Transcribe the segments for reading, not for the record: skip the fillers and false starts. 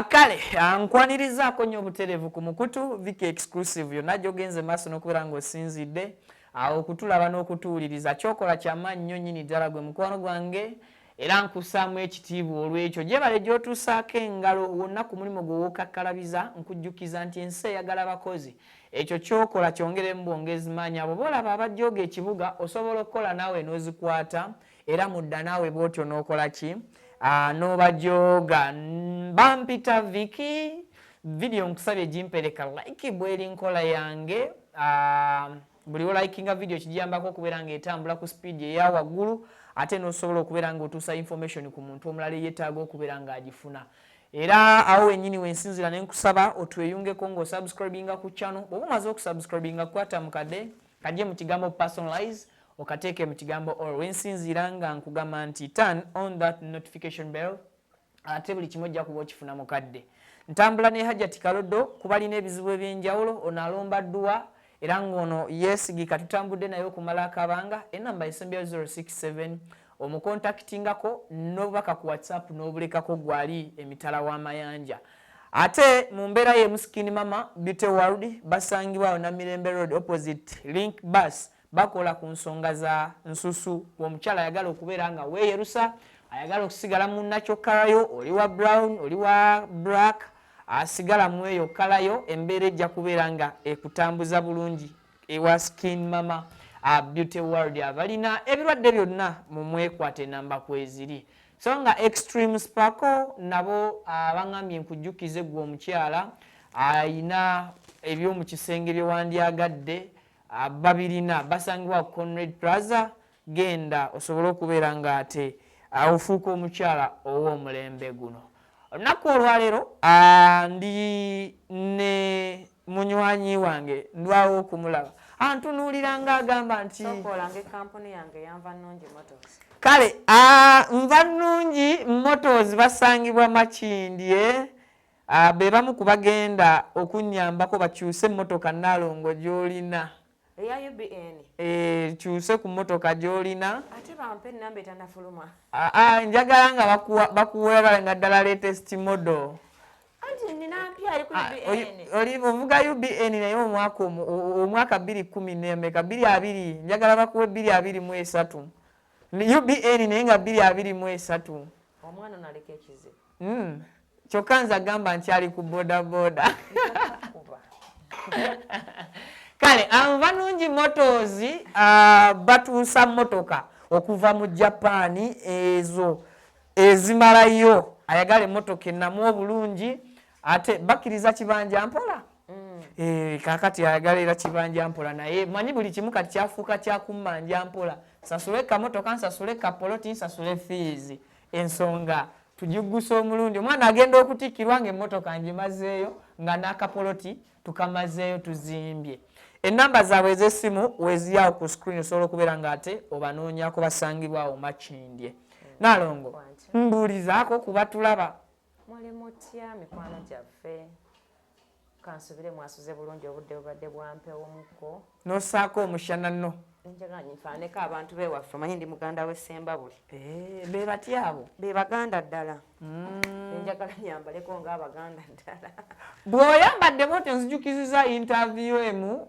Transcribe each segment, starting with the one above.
Kale nkwanirizaako nnyo obutereevu ku mukutu Viki exclusive yonna gy'ogenze maaso n'okubeera ng'osinzidde okutulaba n'okutuwuliriza kyokola ky'amaanyi nnyo nnyini ddala gwe mukwano gwange era nkussaamu ekitiibwa olw'ekyo gyebale gy'otuusaako engalo wonna ku mulimu gwe w'okakkalabiza nkujjukiza nti ensi eyagala abakozi ekyo kyokola kyongeremu bwongezi maanyi abo boolaba abajjooga ekibuga osobola okukola naawe n'ozikwata era mudda naawe bw'otyo n'okola ki n'obajooga bampita Viki video nkusabye gimpereka like bweri nkola yange buli olikinga video kijiyambako okubeera ng'etambula ku speed eya waggulu ate n'osobola okubeera ng'otuusa information ku muntu omulala yeetaaga okubeera ng'agifuna era awo wennyini wensinzira ne nkusaba otweyungeko ng'osubscribinga ku channel bw'oba omaze okusubscribinga kwata mu kadde kajje mu kigambo personalize okateeke mu kigambo all wensinzira nga nkugamba nti turn on that notification bell ate buli kimu ojja kuba okifuna mu kadde ntambula ne Hajjati Kaloddo kubalina ebizibu eby'enjawulo ono alomba dduwa era ng'ono yeesigika tutambudde naye okumala akabanga enamba esembyayo 067 omukontaktingako n'obubaka ku WhatsApp n'obulekako gwali emitala w'amayanja ate mu mbeera ye Musikini Mama Beauty World basangibwawo na Mirembe Road opposite Link Bus bakola ku nsonga za nsusu omukyala ayagala okubeera nga weeyerusa ayagala okusigala munnakyo kalayo oli wa brown oli wa black asigala mu eyo kalayo embeera ejja kubeera nga ekutambuza bulungi ewa Skin Mama Beauty World abalina ebirwadde byonna mu mwekwate enamba kweziri so nga Extreme Sparkle nabo abangambye nkujjukize gwe omukyala ayina eby'omu kisenge bye wandyagadde babirina basangibwa ku Conrad Plaza genda osobole okubeera nga ate ofuuka omukyala ow'omulembe guno olunaku olwaleero ndi ne munywanyi wange ndwawo okumulaba antunuulira ng'agamba nti kale nva nnungi Motors basangibwa Makindye be bamu ku bagenda okunnyambako bakyuse emmotoka Nalongo gy'olina eya UBN kyuse ku mmotoka gy'olina ate bampe ennamba etandafuluma njagala nga bakuweera nga ddala latest model anti nina mpya ali ku UBN oli ovuga UBN naye omwaka 2014 20 njagala bakuwe 2023 UBN naye nga 2023 omwana naleka ekizibu kyokka nze agamba nti ali ku bodaboda kale Anvanungi Motors batuusa motoka okuva mu Japan ezo ezimalayo ayagala emmotoka ennamu obulungi ate bakkiriza kibanja mpola kakati ayagala era kibanja mpola naye manyi buli kimu kati kyafuuka kyakummanja mpola nsasule kamotoka nsasule kapoloti nsasule fees ensonga tujuggusa omulundi omwana agenda okutikkirwa ng'emmotoka ngimazeeyo nga n'akapoloti tukamazeeyo tuzimbye enamba zaabwe ez'essimu weziyawo ku screen osobola okubeera ng'ate obanoonyako basangibwawo Makindye Nalongo mbuulizaako kuba tulaba muli mutya mikwano gyaffe kansubire mwasuze bulungi obudde bubadde bwampewumuko n'ossaako omushana nno njagala nfaaneko abantu beewaffe manyi ndi muganda w'essemba buli be batya abo be baganda ddala njagala nyambaleko ng'abaganda ddala bw'oyambadde bwotyo nzijukiziza interview emu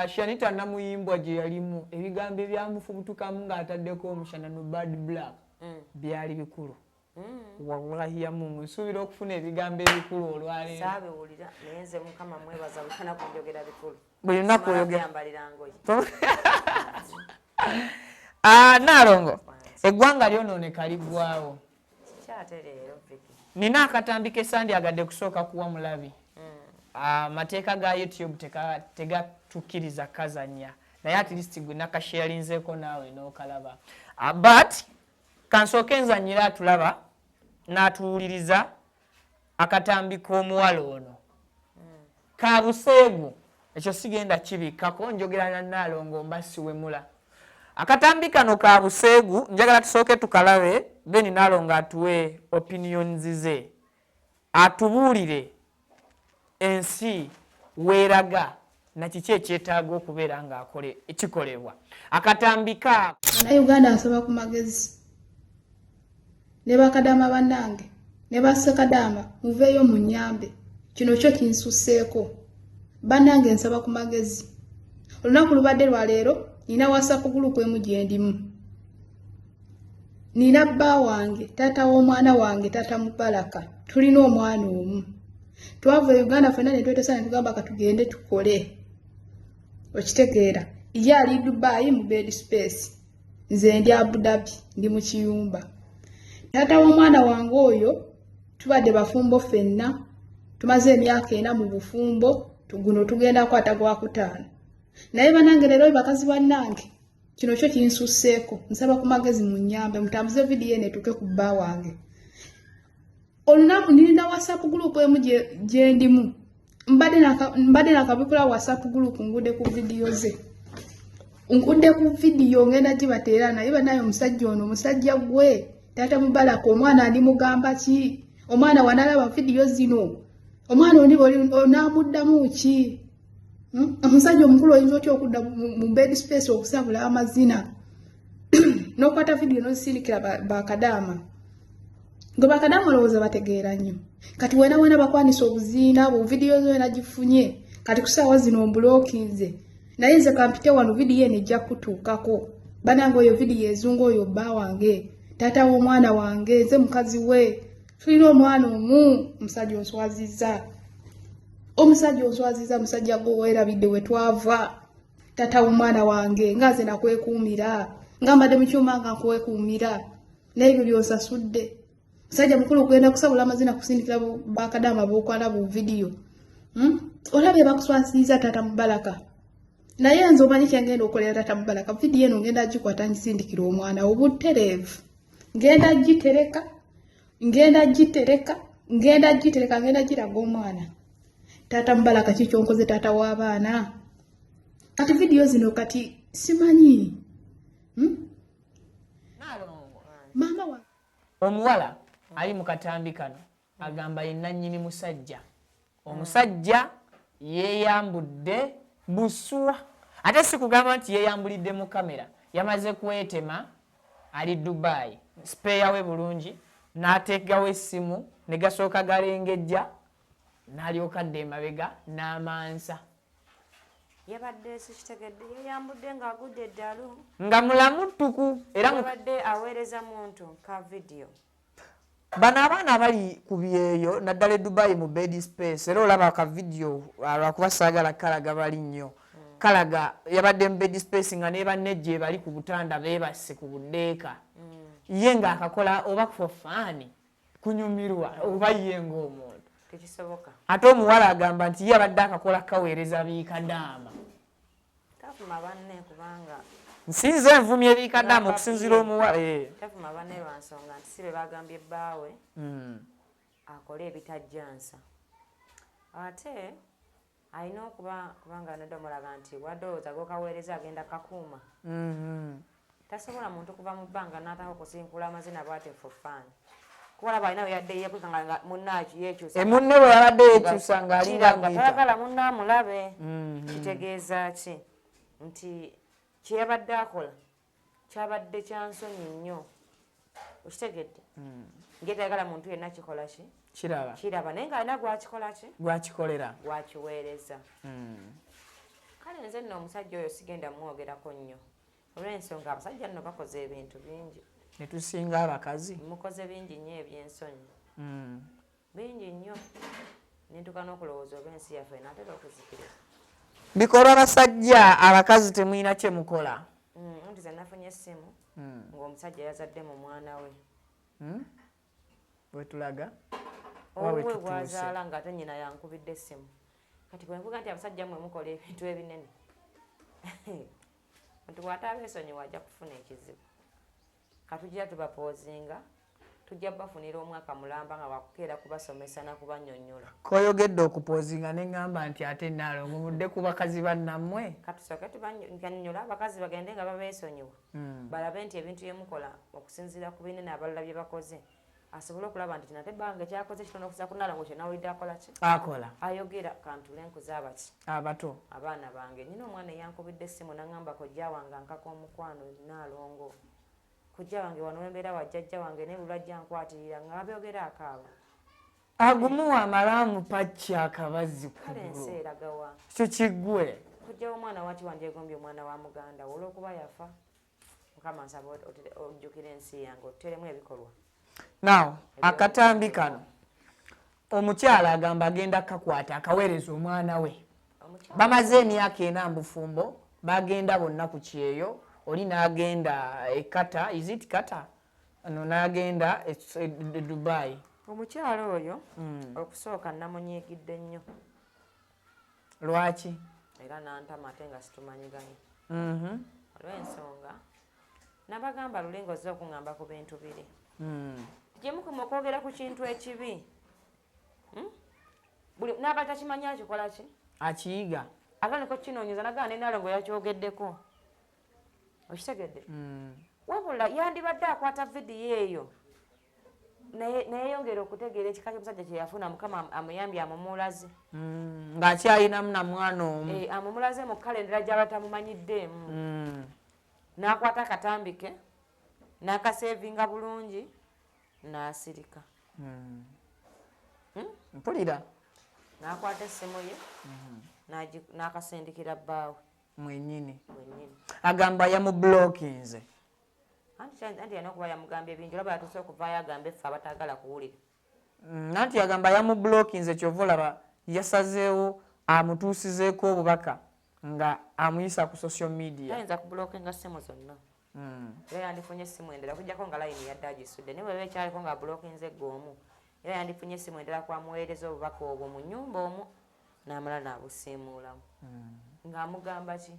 Shanita Namuyimbwa gye yalimu ebigambo ebyamufubutukamu ng'ataddeko omushana no bad black byali bikulu wallahi ya Mungu nsuubira okufuna ebigambo ebikulu olwaleero saabiwulira naye nze Mukama mwebaza bukana kunjogera bikulu buli lunaku oyogera yambalira ngoye Nalongo eggwanga lyonooneka liggwawo kyate leero Viki nina akatambi kesandyagadde kusooka kuwa mulabi amateeka ga YouTube tegatukkiriza kazanya naye at least gwe nakasharinzeeko naawe n'okalaba but kansooke nzanyira atulaba n'atuwuliriza akatambi k'omuwala ono ka buseegu ekyo sigenda kibikkako njogera na Nalongo mbasiwemula akatambi kano ka buseegu njagala tusooke tukalabe then Nalongo atuwe opinions ze atubuulire ensi weeraga na kiki ekyetaaga okubeera ng'akole ekikolebwa akatambi ka Uganda asaba ku magezi ne bakadama bannange ne basekadama muveeyo mu nnyambe kino kyo kinsusseeko bannange nsaba ku magezi olunaku lubadde lwa leero nina WhatsApp group emu gye ndimu nina bba wange taata w'omwana wange taata Mubaraka tulina omwana omu twava e Uganda ffenna ne twetesa ne tugamba katugende tukole okitegeera ye ali Dubai mu bed space nze ndi Abu Dhabi ndi mu kiyumba taata w'omwana wange oyo tubadde bafumbo ffenna tumaze emyaka 4 mu bufumbo tuguno tugenda kwata gwa kutaano naye banange leero bakazi bannange kino kyo kinsusseeko nsaba ku magezi mu nnyambe mutambuze vidiyo ene tuke ku bba wange olunaku nina WhatsApp group emu gye ndimu mbadde nakabikula WhatsApp group ngudde ku vidiyo ze ngudde ku vidiyo ngenda gibateera naye banaye omusajja ono omusajja gwe taata Mubaraka omwana andi mugamba ki omwana wanalaba vidiyo zino omwana oni onamuddamu ki omusajja omukulu oyinza otya okudda mu bed space okusabula amazina n'okwata vidiyo n'ozisindikira bakadaama gwe bakadaama olowooza bategeera nnyo kati wena bakwanisa obuziina bu vidiyo zo wena gifunye kati kusaawa zino ombulokinze naye nze kampite wano vidiyo eno ejja kutuukako banange oyo vidiyo ezunga oyo bba wange taata w'omwana wange nze mukazi we tulina omwana omu omusajja gwe weerabidde we twava taata w'omwana wange nga nze nakwekuumira nga mbadde mu kyuma nga nkwekuumira naye ebyo by'onsasudde musajja mukulu okugenda kusabula amazina kusindikira bakadaama b'okwala bu vidiyo olabye bakuswasiriza taata Mubaraka naye nze omanyi kyengenda okolera taata Mubaraka vidiyo eno ngenda gikwata ngisindikira omwana obutereevu ngenda giraga omwana taata Mubaraka kiki onkoze taata w'abaana kati vidiyo zino kati simanyi mama wa omuwala ali mu katambi kano agamba ye nannyini musajja omusajja yeeyambudde buswa ate si kugamba nti yeeyambulidde mu kamera yamaze kwetema ali Dubai speya we bulungi n'ateekawo essimu ne gasooka galengejja n'alyoka adda emabega n'amansa yabadde sikitegedde yeyambudde ng'agudde eddalu nga mulamu ttuku era yabadde aweereza muntu ka vidiyo bano abaana bali ku byeyo naddala e Dubai mu bed space era olaba ka vidiyo lwakuba saagala kalaga bali nnyo kalaga yabadde mu bed space nga ne bannejje bali ku butanda beebasse ku buddeeka ye ng'akakola oba for fun kunyumirwa oba ye ng'omuntu tekisoboka ate omuwala agamba nti ye abadde akakola kaweereza biikadaama tafuma banne kubanga nsinze nvumya ebiikadaama okusinziira omuwala tafuma banne lwa nsonga nti si be bagambye bbaawe akole ebitajjansa ate alina okuba kubanga nedda omulaga nti wadolooza gokaweereza agenda kakuuma tasobola muntu kuva mu bbanga n'ataka okusinkula amazina bwate for fun kuba balina yadde yekwekanga munnaaki yekyusa munne bwe yabadde yekyusa ng'alinga tayagala munne amulabe kitegeeza ki nti kyeyabadde akola kyabadde kyansonyi nnyo okitegedde ngetayagala muntu yenna kikola ki kiraba naye ng'alina gwakikola ki gwakikolera gwakiweereza kale nze nno omusajja oyo sigenda mwogerako nnyo olw'ensonga abasajja nno bakoze ebintu bingi ne tusinga abakazi mukoze bingi nnyo ebyensonyi bingi nnyo nentuka n'okulowooza oba ensi yaffe naatera okuzikiriza bikolwa basajja abakazi temulina kye mukola nti ze nafunye essimu ng'omusajja yazadde mu mwana we bwetulaga owuwe gwazaala ng'ate nnyina yankubidde essimu kati bwe nvuga nti abasajja mmwe mukola ebintu ebinene nti bw'ate abeesonyiwa ajja kufuna ekizibu katujja tubapoozinga tujja bafunira omwaka mulamba nga wakukeera kubasomesa nakubannyonnyola koyogedde okupoozinga ne ŋŋamba nti ate naalongo mudde ku bakazi bannammwe katusooke tubanyonnyola abakazi bagende nga babeesonyiwa balabe nti ebintu byemukola okusinziira ku binene abalala bye bakoze asobole okulaba nti kinate bange kyakoze kitono okusa ku naalongo kye nawulidde akola ki akola ayogera kantule nkuza abaki abato abaana bange nyina omwana eyankubidde essimu naŋŋamba kojja wange ankaka omukwano naalongo kujja wange wano wembeera wajjajja wange nebulwa ajja nkwatirira nga babyogera akaaba agumuwa amalaamu pacca akabazi kale ensi eragawa kyo kiggwe kujjawo omwana waki wanjegombye omwana wa muganda olw'okuba yafa mukama nsaba ojjukira ensi yange oteremu ebikolwa now akatambi kano omukyala agamba agenda kakwata akaweereza omwana we bamaze emyaka ena mbufumbo bagenda bonna ku kyeyo oli n'agenda ekata izit kata ano n'agenda e Dubai. Omukyala oyo okusooka namunyiigidde nnyo Lwaki? era n'antama ate nga situmanyiganye olw'ensonga nabagamba lulinga ozze okuŋŋamba ku bintu biri gye mukoma okwogera ku kintu ekibi buli n'aba takimanyi akikola ki akiyiga ate niko kinoonyeza nagaa nenaalongo yakyogeddeko okitegedde wabula yandibadde akwata vidiyo eyo nayeyongera okutegeera ekika ky'omusajja kye yafuna mukama amuyambye amumulaze ng'akyalinamu na mwana omu amumulaze mu kalendera gy'aba tamumanyiddeemu n'akwata akatambi ke n'akaseevinga bulungi n'asirika mpulira n'akwata essimu ye n'akasindikira bbaawe mwennyini mwennyini agamba yamublokinze anti yalina okuba yamugambye bingi olaba yatuuse okuvaayo agamba effe abatagala kuwulira nanti yagamba yamublokinze kyova olaba yasazeewo amutuusizeeko obubaka nga amuyisa ku social media tayinza kubulookinga ssimu zonna era yandifunye essimu endala okujjako nga layini yadde agisudde naye bweba ekyaliko nga abulookinze eggoomu era yandifunye essimu endala kwamuweereza obubaka obwo mu nnyumba omwo n'amala n'abusiimuulamu ng'amugamba ki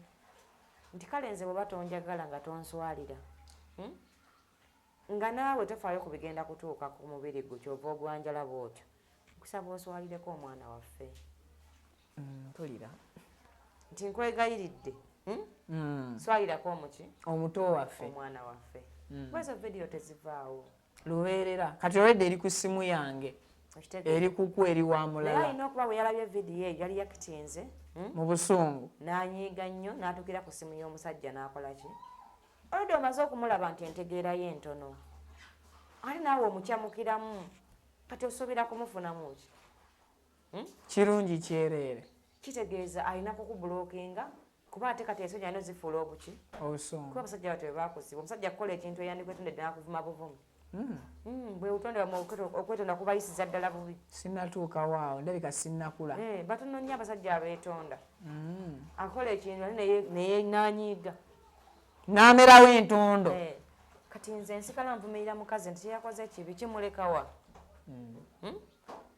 nti kale nze bweba tonjagala nga tonswalira nga naawe tofaayo ku bigenda kutuuka ku mubiri gwo kyova ogwanjala bwotyo nkusaba oswalireko omwana waffe mpulira nti nkwegayiridde swalirako omuki omuto waffe omwana waffe bwezo vidiyo tezivaawo lubeerera kati olwedde eri ku ssimu yange eri kuku eri wa naye mulala alina okuba bwe yalabye vidiyo eyo yali yakitinze mu busungu n'anyiiga nnyo n'atuukira ku ssimu y'omusajja n'akola ki olwedde omaze okumulaba nti entegeera ye ntono ate naawe omukyamukiramu kati osuubira kumufunamu ki kirungi kyereere kitegeeza alina kukubulookinga kuba ate kati ensonyi alina ozifuula obuki obusungu kuba abasajja batwe bakuziba omusajja kukola ekintu eyandikwetondedde n'akuvuma buvumi bwe butondebwa okwetonda kubayisiza ddala bubi sinnatuukawo awo ndabika sinnakula batono nnyo abasajja abeetonda akola ekintu ate neyenanyiiga n'amerawo entondo kati nze nsikala nvumirira mukazi nti yakoze ekibi kimulekawa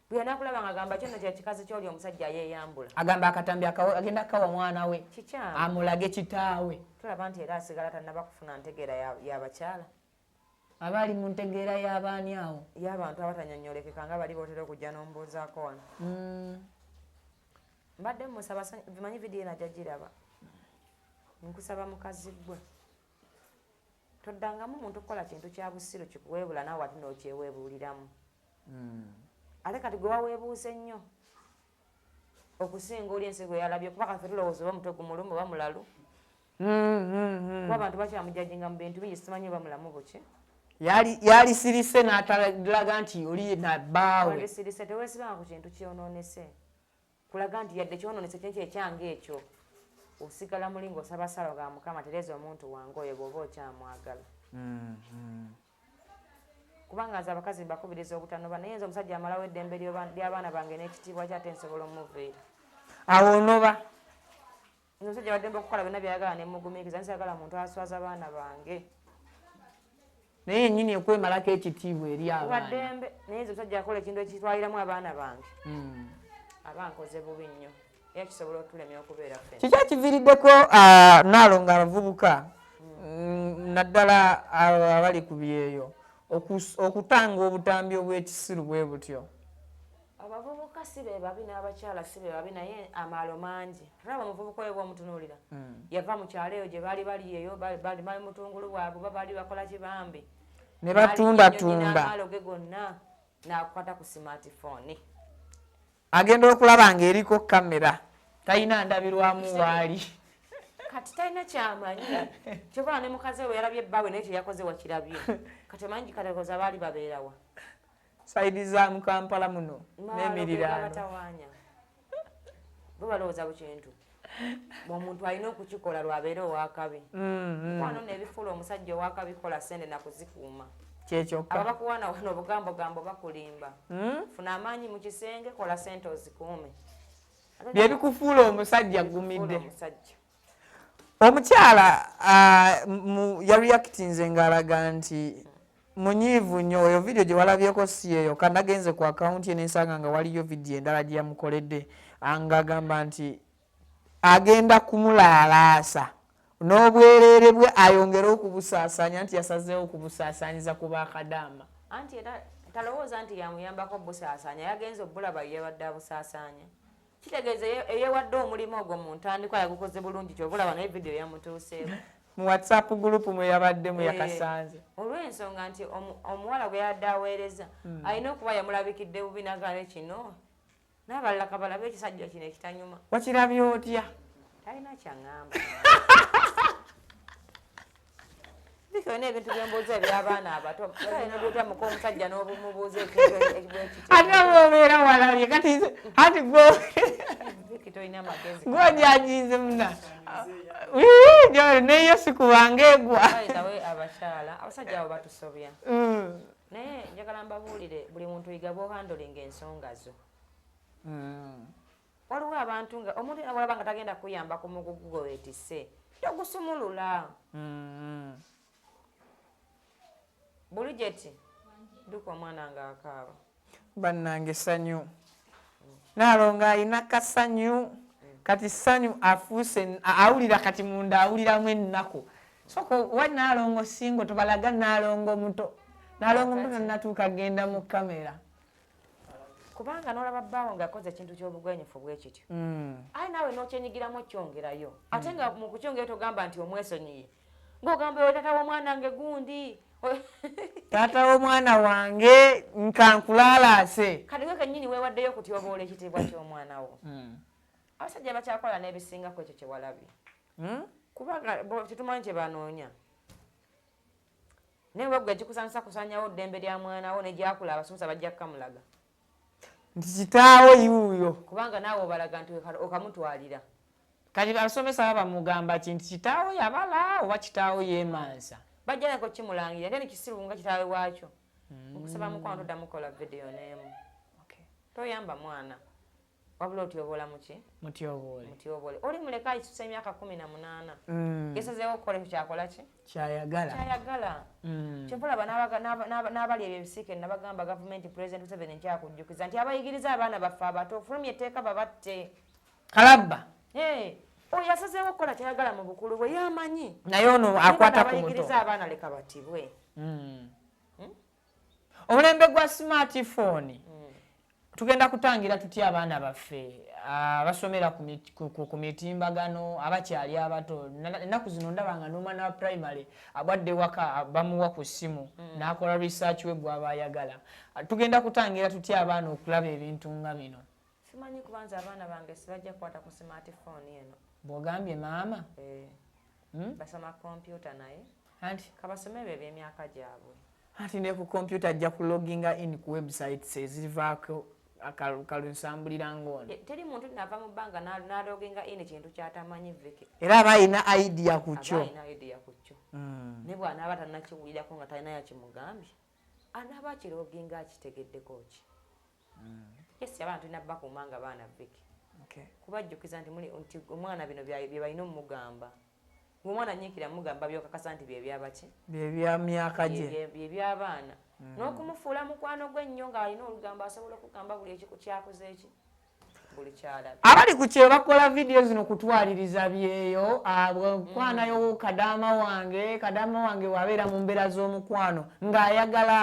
bwe yanakulaba nga agamba kyonna kyekikazi kyoli omusajja yeeyambula agamba akatambi agenda kukawa mwana we kikyamu amulage kitaawe tulaba nti era asigala tannaba kufuna ntegeera y'abakyala abaali mu ntegeera y'abaani awo y'abantu abatanyonyolekeka nga bali bootera okujja n'ombuuzaako wano mbadde musaba bimanyi vidiyo najja giraba nkusaba mukazi gwe toddangamu muntu okukola kintu kya busiru kikuweebula naawe ate n'okyeweebuuliramu ate kati gwe waweebuuze nnyo okusinga oli ensi gwe yalabye kuba kaffe tulowooza oba mutwe gumulumba oba mulalu kuba abantu bakyamujajinga mu bintu bingi simanyi oba mulamu buki yali sirise n'atalaga nti oli nabbaawe sirise teweesibanga ku kintu kyonoonese kulaga nti yadde kyonoonese kinki ekyange ekyo osigala muli ng'osaba salo ga mukama tereza omuntu wange oyo bw'oba okyamwagala kubanga nze abakazi mbakubiriza obutanoba naye nze omusajja amalawo eddembe ly'abaana bange n'ekitiibwa kyate nsobola omuviira awo onoba nze omusajja waddembe okukola byonna byayagala nemugumiikiriza nsagala muntu aswaza abaana bange naye yennyini okwemalako ekitiibwa eri abaana waddembe naye nze omusajja akola ekintu ekitwaliramu abaana bange aba nkoze bubi nnyo era kisobola otulemya okubeera ffenna kiki akiviiriddeko naalonga abavubuka naddala abali ku byeyo okutanga obutambi obw'ekisiru bwe butyo abavubuka si be babi n'abakyala si be babi naye amaalo mangi tulaba omuvubuka oyo bw'omutunuulira yava mu kyalo eyo gye baali bali eyo bali mutungulu bwabwe oba baali bakola kibambi ne batundatunda n'amaalo ge gonna n'akwata ku smartphone agenda okulaba ng'eriko kamera talina ndabirwamu waali kati talina kyamanyi kyobala ne mukazi we yalabye ebbaawe naye kyeyakoze wakirabye kati omanyi kalekoza baali babeerawa saidi za mu Kampala muno n'emiriraano batawaanya bo balowooza ku kintu omuntu alina okukikola lwabeera owakabi wano nebifuula omusajja owakabikola sente nakuzikuuma kyekyokka aba bakuwaana wano obugambogambo bakulimba funa amaanyi mu kisenge kola sente ozikuume bye bikufuula omusajja gumidde omusajja omukyala yareactinze ng'alaga nti munyiivu nnyo oyo vidiyo gye walabyeko si eyo kanagenze ku akawunti ye nensanga nga waliyo vidiyo endala gye yamukoledde ng'agamba nti agenda kumulaalaasa n'obwereere bwe ayongere okubusaasaanya nti yasazeewo okubusaasaanyiza ku bakadaama anti era talowooza nti yamuyambako busaasaanya yagenze obulaba yebadde abusaasaanya kitegeeza eyewadde omulimu ogwo mu ntandikwa yagukoze bulungi kyobulaba naye vidiyo yamutuuseeko mu whatsapp group mwe yabaddemu yakasanze olw'ensonga nti omuwala gwe yadde aweereza alina okuba yamulabikidde bubinagale kino n'abalala kabalabe ekisajja kino ekitanyuma wakirabye otya talina kyaŋŋamba byona ebintu byembuuza ebyabaana abato alina byotyamuka omusajja n'obumubuuza ekibwekiti ate bwobeera walabye kati ati tolina magezi gwojanyize muna neyo sikubange egwa bayitawe abakyala abasajja abo batusobya naye njagala mbabuulire buli muntu yiga bwohandolinga ensonga zo waliwo abantu nga omuntu walaba nga tagenda kuyamba ku mugugu gwe weetisse togusumulula bulijeti duka omwana nga akaaba bannange ssanyu naalonga alina kasanyu kati ssanyu afuuse awulira kati munda awuliramu ennaku soko wa naalongo singo tobalaga naalongo muto naalongo muto natuuka agenda mu kamera kubanga n'olaba bbaawo ng'akoze ekintu ky'obugwenyufu bwe kityo ayi naawe n'okyenyigiramu okyongerayo ate nga mu kukyongera togamba nti omwesonyiye ng'ogamba oyo taata w'omwana nge gundi taata w'omwana wange nkankulaalaase kati gwe kennyini weewaddeyo okutyoboola ekitiibwa ky'omwana wo abasajja bakyakola n'ebisingaku ekyo kye walabye kubanga tetumanyi kye banoonya naye wegwe ekikusanyusa kusanyawo ddembe lya mwana wo ne gyakula abasomesa bajja kukamulaga nti kitaawo yuuyo kubanga naawe obalaga nti okamutwalira kati abasomesa bamugamba ki nti kitaawo yabala oba kitaawo yeemansa bajja nako kimulangira ate nekisiru nga kitaawe waakyo okusaba mukwano toddamukola vidiyo n'emu toyamba mwana wabula otyoboola muki mutyoboole oli muleka ayisusa emyaka 18 yesazeewo okukola ekyo kyakola ki kyayagala kyemulaba n'abali ebyo ebisiike nabagamba gavumenti pulezidenti Museveni nkyakujjukiza nti abayigiriza abaana baffe abato fulumya etteeka babatte kalabba oyo yasazeewo okukola kyayagala mu bukulu bwe yamanyi naye ono akwata ku muto abayigiriza abaana leka batibwe omulembe gwa smartphone tugenda kutangira tutya abaana baffe abasomera ku mitimbagano abakyali abato ennaku zino ndabanga n'omwana wa primary abwadde waka bamuwa ku ssimu n'akola research we gw'aba ayagala tugenda kutangira tutya abaana okulaba ebintu nga bino simanyi kubanza abaana bange sibajja kukwata ku smartphone eno bw'ogambye maama basoma kompyuta naye anti kabasome ebyo eby'emyaka gyabwe anti ne ku kompyuta ajja ku loginga in ku websites ezirivaako akalusambulira ngono teri muntu nava mu bbanga n'aloginga in kintu kyatamanyi veke era aba alina idea ku kyo ne bw'anaaba tannakiwulirako nga talina yakimugambye anaaba akiroginga akitegeddeko ki yesi abaana tulina bakuuma nga baana veke kubajjukiza nti omwana bino bye balina omugamba omwana nyiikira mugamba byokakasa nti byebyabaki byebya myaka gye byebyabaana n'okumufuula mukwano gw'ennyo ng'alina olugambo asobola okugamba buli kyakoze eki buli kyalabe abali ku kye bakola vidiyo zino kutwaliriza byeyo bwemukwanayo kadaama wange wabeera mu mbeera z'omukwano ng'ayagala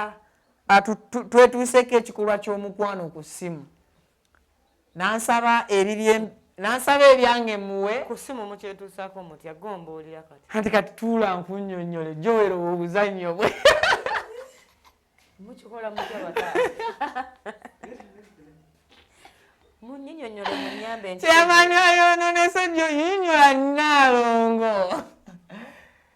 twetuuseko ekikolwa ky'omukwano ku ssimu nansaba ebyange muwe ku ssimu mukyetuusaako mutya gomboolera kati anti kati tuula nkunnyonnyole jowero obuzannyo bwe mukikola mutya bata munyinyonnyole munyambe nti kyamani ayononese nnyonnyola Naalongo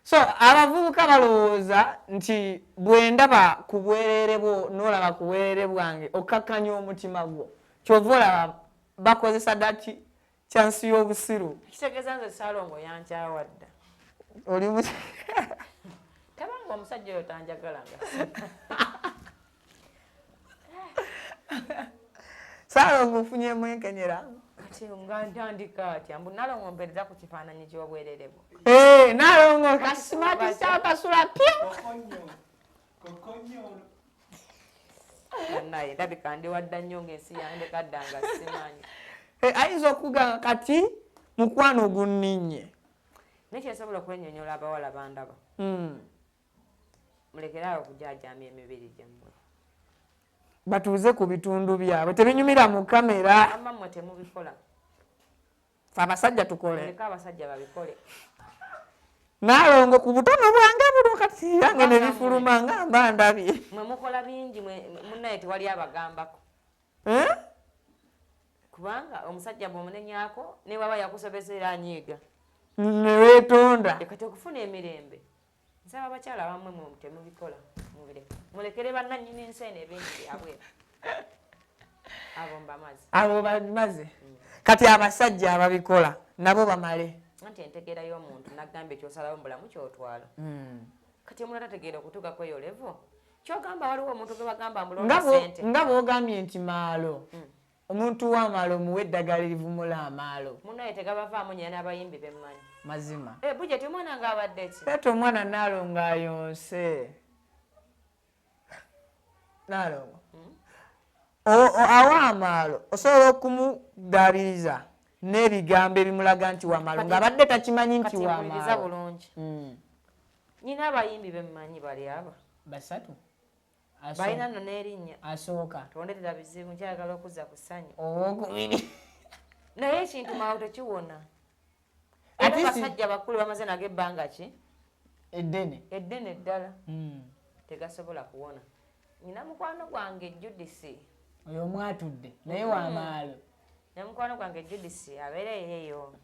So abavubuka balowooza nti bwe ndaba ku bwereere bwo n'olaba ku bwereere bwange okkakkanya omutima gwo kyova olaba bakozesa dati kyansi y'obusiru. Kitegeeza nze Ssaalongo yankyawadda. Oli Tabanga omusajja oyo tanjagalanga. Ssaalongo ofunye mwekenyera. Kati nga ntandika atya mbu Nalongo mpereza ku kifaananyi ky'obwereere bwo. Nalongo kasimati kasula pyo. Naye ndabika ndi wadda nnyo ng'ensi yange kaddanga simanyi. Ayinza okugamba kati mukwano ogunninye. Nekyensobola okwennyonnyola abawala bandaba. Mulekeraawo okujaajamya emibiri gyammwe. Batuuze ku bitundu byabwe tebinyumira mu kamera. Amammwe temubikola. Fe abasajja tukole. Muleke abasajja babikole. Nalongo ku butono bwange buno kati yange ne bifuluma nga mba ndabye. Mwe mukola bingi munnaye tewali abagambako. Kubanga omusajja bw'omunenyaako ne bw'aba yakusobezera anyiiga. Ne weetonda. Kati okufuna emirembe. Nsaba abakyala bamwe mwe temubikola. Mulekere bannannyini enseene ebingi byabwe. Abo mbamaze. Abo bamaze. Kati abasajja ababikola nabo bamale. Anti entegeera y'omuntu n'agamba ekyosalawo mu bulamu ky'otwala. Kati omulala tategeera okutuuka ku eyo levo. Ky'ogamba waliwo omuntu gwe bagamba mbulonda ssente. Nga bw'ogambye nti maalo. Omuntu w'amaalo muwe eddagala erivumula amaalo. Munnaye tegabavaamu nnyina n'abayimbi bemmanyi. Mazima. Bujeti omwana ng'abadde ki? Leeta omwana Nalongo ayonse. Nalongo. Aw'amaalo osobola okumuddaabiriza n'ebigambo ebimulaga nti w'amaalo ng'abadde takimanyi nti w'amaalo. Kati bulungi. Nnyina abayimbi bemmanyi bali aba. Basatu. Balina nno n'erinnya. Asooka. Tondetera bizibu nkyagala okuzza ku ssanyu. Owokubiri. Naye ekintu maawo tekiwona. Era basajja bakulu bamaze nago ebbanga ki? Eddene. Eddene ddala. Tegasobola kuwona. Nina mukwano gwange Judisi. Oyo mwatudde naye w'amaalo. Ne mukwano gwange Judisi abeereyo eyo.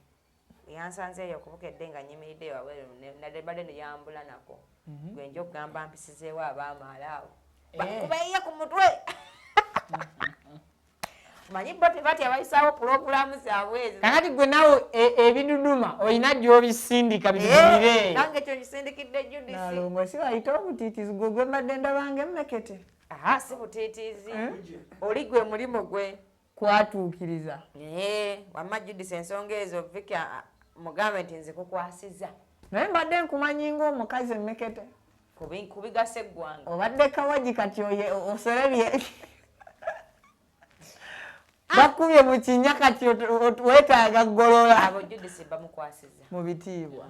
Yansanzeeyo okubukedde nga nyimiridde wabweru nadde ne yambula nako. Gwe nja okugamba mpisizeewo abaamaalo awo. Bakubeeyo ku mutwe. Manyi bo tebatya bayisaawo pulogulaamu zaabwe ezo. Kakati gwe nawe ebiduduma olina gy'obisindika bidudumire. Nange ekyo nkisindikidde Judisi. Nalongo si wayita obutiitiizi gwe gwe mbadde ndabanga emmekete. Si butiitiizi. Oli gwe mulimo gwe. Kwatuukiriza. Wamma Judisi ensonga ezo Vicky mugambe nti nze kukwasiza. Naye mbadde nkumanyi ng'omukazi emmekete. Kubigasa eggwanga. Obadde kawagi kati oserebye. Bakubye mu kinnya kati weetaaga ggolola. Abo Judisi bamukwasiza. Mu bitiibwa.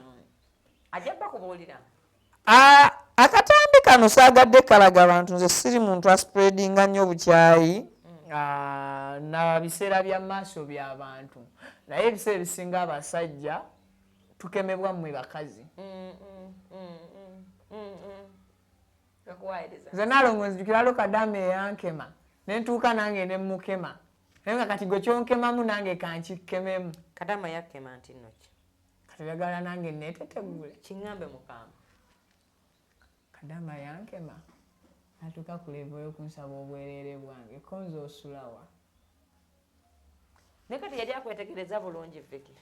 Ajja bakubuulira. Akatambi kano saagadde kalaga abantu nze siri muntu aspreadinga nnyo bukyayi na biseera bya maaso by'abantu. Naye ebiseera ebisinga abasajja tukemebwa mmwe bakazi. Nze Nalongo nzijukira lalo Kadaama eyankema ne ntuuka nange ne mukema. Naye nga kati gwe kyonkemamu nange kankikememu. Kadaama yakema nti nno ki? Kati oyagala nange neetetegule. Kiŋŋambe mukama. Kadaama yankema natuuka ku levo y'okunsaba obwereere bwange ko nze osulawa. Naye kati yali akwetegereza bulungi Vicky.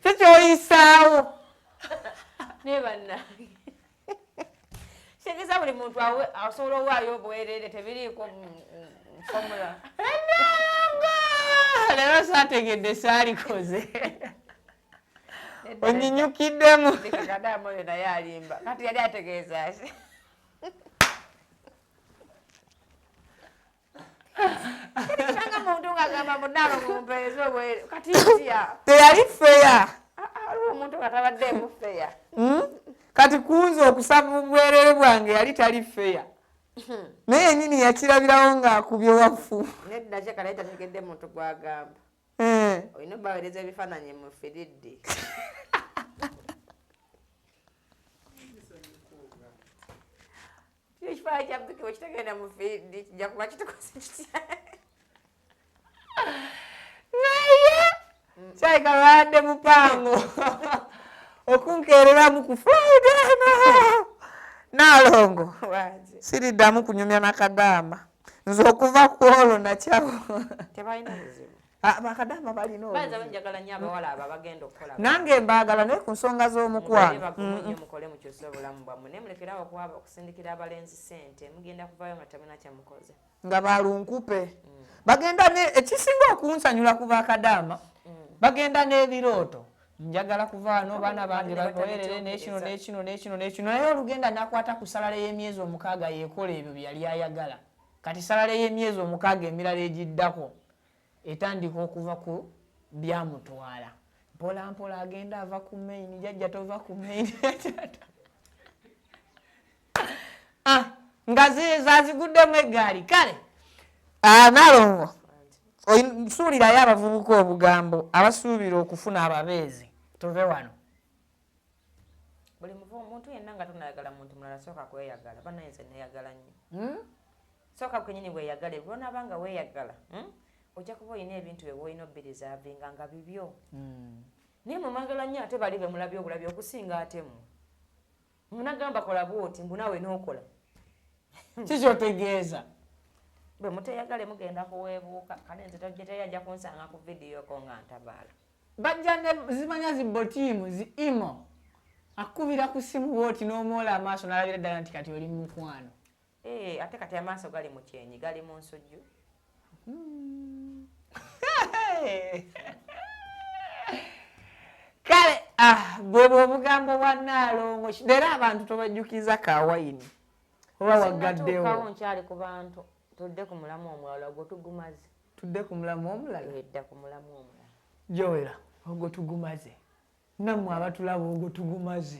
Kikyoyisaawo. Ne bannange. Kitegeeza buli muntu asobola owaayo obwereere tebiriiko formula. Leero saategedde saalikoze. Onnyinyukiddemu. Kadaama oyo naye alimba. Kati yali ategeeza ki? Kirikanga muntu ng'agamba mu Nalongo mumpeereza obwereere. Kati kitya? Teyali feya. Waliwo omuntu nga tabaddeemu feya. Kati kunze okusaba obwereere bwange yali tali feya. Naye yennyini yakirabirawo ng'akubye wafu. Nedda kyeka naye tategedde muntu gw'agamba. Olina obbaweereza ebifaananyi mu firiddi. Ekifaananyi kya Vicky bwe kitegenda mu firiddi kijja kuba kitukoze kitya? Naye kyalika babadde mupango okunkereramu ku Friday no Nalongo siriddamu kunyumya nakadama nze okuva ku olwo nakyawo tebalina buzibu bakadama balina baza banjagala nnyo abawala abo abagenda okukola nange mbaagala naye ku nsonga z'omukwano bakumunye mukole mukyusa obulamu bwammwe naye mulekerawo okusindikira abalenzi ssente mugenda kuvaayo nga tamuna kyamukoze nga balunkupe bagenda ekisinga okunsanyula ku bakadama bagenda n'ebirooto njagala kuvaano baana bange bakolerere nekino naye olugenda nakwata ku salale y'emyezi 6 yeekola ebyo byali ayagala kati salale y'emyezi 6 emirala egiddako etandika okuva ku byamutwala mpola mpola agenda ava ku main jajja tova ku main nga zaziguddemu eggaali kale Nalongo nsuulirayo abavubuka obugambo abasuubira okufuna ababeezi tuve wano buli muntu yenna nga tonayagala muntu mulala sooka kweyagala banayenze neyagala nnyo sooka kwenyini weeyagale bw'onaabanga weeyagala ojja kuba olina ebintu bye bwolina obbirizaavinga nga bibyo naye mumagala nnyo ate bali bemulabye obulabye okusinga atemu munagamba kola bwoti mbu naawe n'okola kikyotegeeza bwe muteyagale mugenda kuweebuuka kale nze teyajja kunsanga ku vidiyo ko nga ntabaala bajja zimanya zibotiimu zi imo akubira ku simu bwoti n'omwola amaaso n'alabira ddala nti kati oli mukwano ate kati amaaso gali mu kyenyi gali mu nsujju kale bwe bwobugambo bwa Nalongo era abantu tobajjukiza kawayini oba waggaddewo nkyali ku bantu tudde ku mulamu omulala ogwo tugumaze tudde ku mulamu omulala edda ku mulamu omulala Joera ogwo tugumaze nammwe abatulaba ogwo tugumaze